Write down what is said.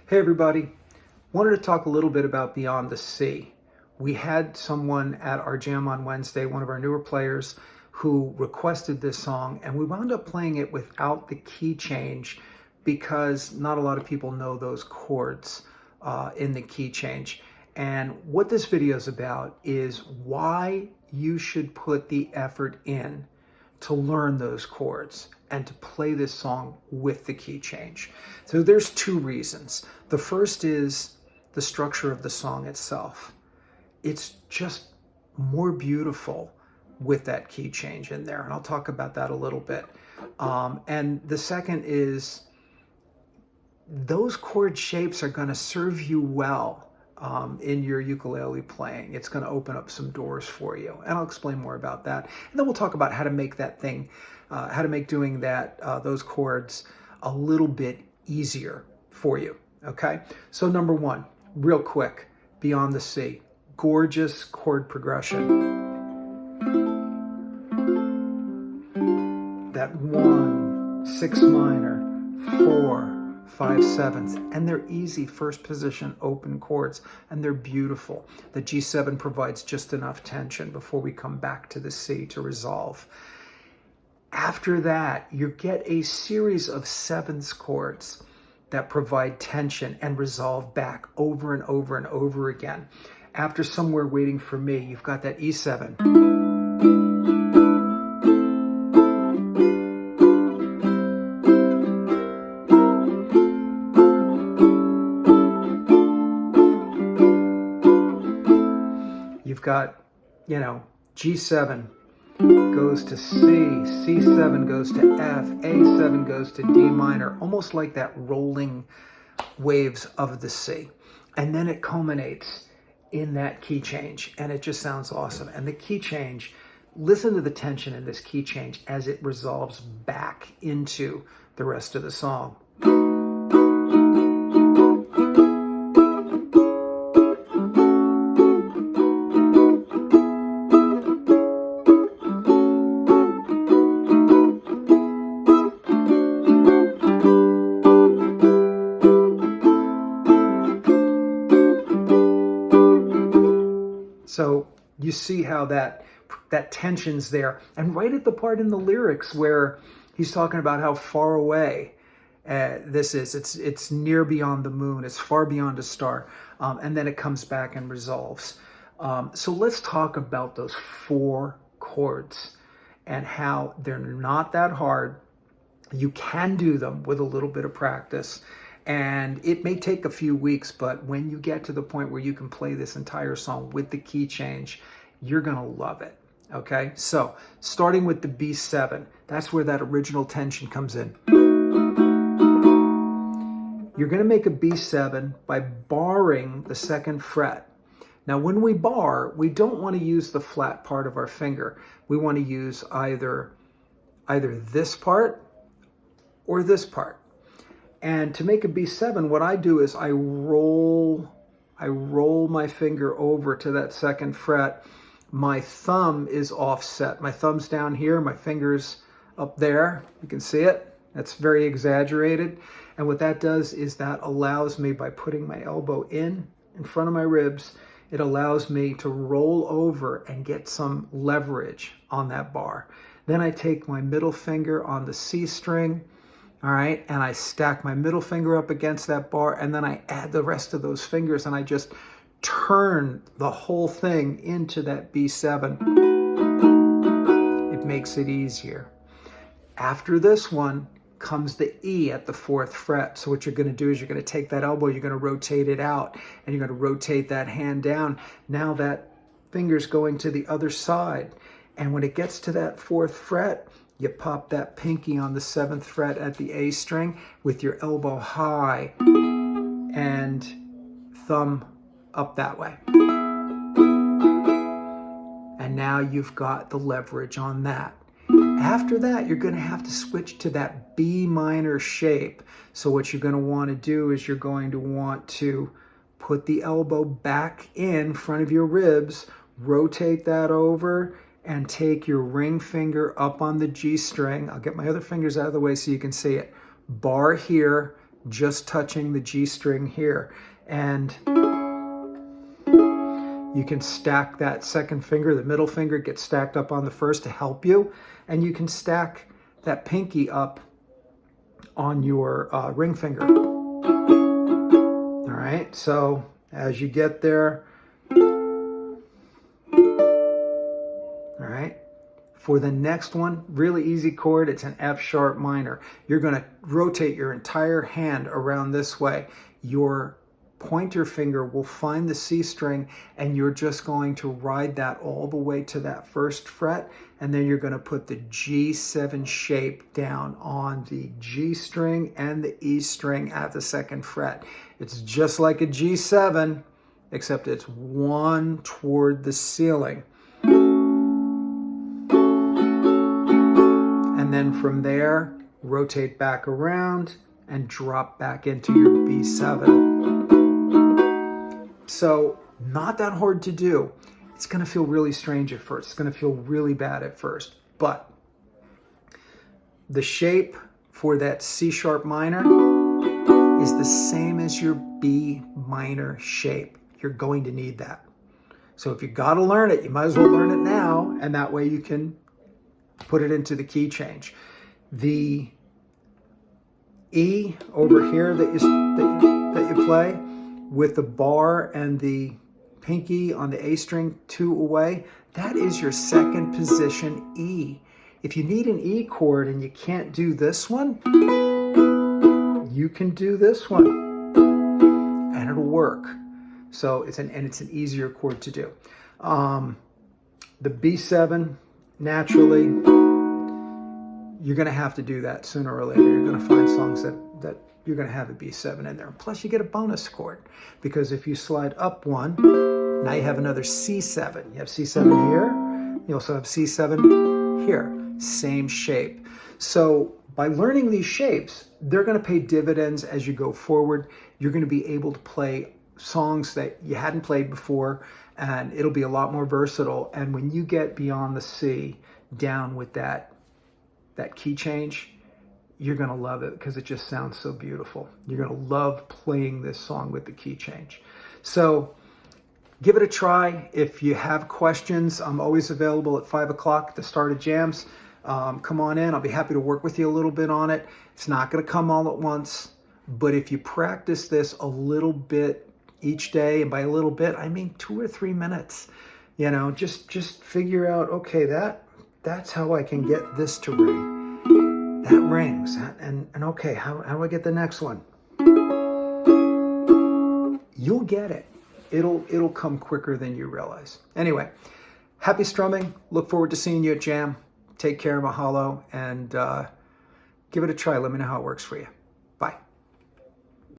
Hey everybody, wanted to talk a little bit about Beyond the Sea. We had someone at our jam on Wednesday, one of our newer players, who requested this song, and we wound up playing it without the key change because not a lot of people know those chords in the key change. And what this video is about is why you should put the effort in to learn those chords and to play this song with the key change. So there's two reasons. The first is the structure of the song itself. It's just more beautiful with that key change in there, and I'll talk about that a little bit. And the second is those chord shapes are going to serve you well in your ukulele playing. It's going to open up some doors for you, and I'll explain more about that. And then we'll talk about how to make that thing, how to make doing that, those chords a little bit easier for you. Okay, so number one, real quick, Beyond the Sea, gorgeous chord progression. That 1, 6 minor, 4, 5 sevenths, and they're easy first position open chords, and they're beautiful. The G7 provides just enough tension before we come back to the C to resolve. After that, you get a series of sevenths chords that provide tension and resolve back over and over and over again. After Somewhere Waiting for Me, you've got that E7. You've got, G7 goes to C, C7 goes to F, A7 goes to D minor, almost like that rolling waves of the C. And then it culminates in that key change, and it just sounds awesome. And the key change, listen to the tension in this key change as it resolves back into the rest of the song. So you see how that tension's there. And right at the part in the lyrics where he's talking about how far away this is. It's near beyond the moon. It's far beyond a star. And then it comes back and resolves. So let's talk about those 4 chords and how they're not that hard. You can do them with a little bit of practice. And it may take a few weeks, but when you get to the point where you can play this entire song with the key change, you're going to love it. Okay, so starting with the B7, that's where that original tension comes in. You're going to make a B7 by barring the 2nd fret. Now, when we bar, we don't want to use the flat part of our finger. We want to use either this part or this part. And to make a B7, what I do is I roll my finger over to that 2nd fret. My thumb is offset. My thumb's down here, my finger's up there. You can see it. That's very exaggerated. And what that does is that allows me, by putting my elbow in front of my ribs, it allows me to roll over and get some leverage on that bar. Then I take my middle finger on the C string, all right, and I stack my middle finger up against that bar, and then I add the rest of those fingers, and I just turn the whole thing into that B7. It makes it easier. After this one comes the E at the 4th fret. So what you're going to do is you're going to take that elbow, you're going to rotate it out, and you're going to rotate that hand down. Now that finger's going to the other side. And when it gets to that 4th fret, you pop that pinky on the 7th fret at the A string with your elbow high and thumb up that way. And now you've got the leverage on that. After that, you're going to have to switch to that B minor shape. So what you're going to want to do is you're going to want to put the elbow back in front of your ribs, rotate that over, and take your ring finger up on the G string. I'll get my other fingers out of the way so you can see it. Bar here, just touching the G string here. And you can stack that second finger, the middle finger gets stacked up on the first to help you. And you can stack that pinky up on your ring finger. All right, so as you get there, all right, for the next one, really easy chord, it's an F sharp minor. You're gonna rotate your entire hand around this way. Your pointer finger will find the C string, and you're just going to ride that all the way to that first fret, and then you're going to put the G7 shape down on the G string and the E string at the second fret. It's just like a G7, except it's one toward the ceiling. And then from there, rotate back around and drop back into your B7. So not that hard to do. It's going to feel really strange at first. It's going to feel really bad at first. But the shape for that C sharp minor is the same as your B minor shape. You're going to need that. So if you got to learn it, you might as well learn it now. And that way you can put it into the key change. The E over here that you play, with the bar and the pinky on the A string 2 away, that is your second position E. If you need an E chord and you can't do this one, you can do this one and it'll work. So it's an easier chord to do. The B7, naturally, you're going to have to do that sooner or later. You're going to find songs that you're going to have a B7 in there. Plus, you get a bonus chord, because if you slide up one, now you have another C7. You have C7 here. You also have C7 here. Same shape. So by learning these shapes, they're going to pay dividends as you go forward. You're going to be able to play songs that you hadn't played before, and it'll be a lot more versatile. And when you get beyond the C, down with that key change, you're going to love it, because it just sounds so beautiful. You're going to love playing this song with the key change. So give it a try. If you have questions, I'm always available at 5 o'clock at the start of jams. Come on in. I'll be happy to work with you a little bit on it. It's not going to come all at once, but if you practice this a little bit each day, and by a little bit, I mean 2 or 3 minutes, you know, just figure out, okay, that's how I can get this to ring. That rings, and okay, how do I get the next one? You'll get it. It'll come quicker than you realize. Anyway, happy strumming. Look forward to seeing you at Jam. Take care, mahalo, and give it a try. Let me know how it works for you.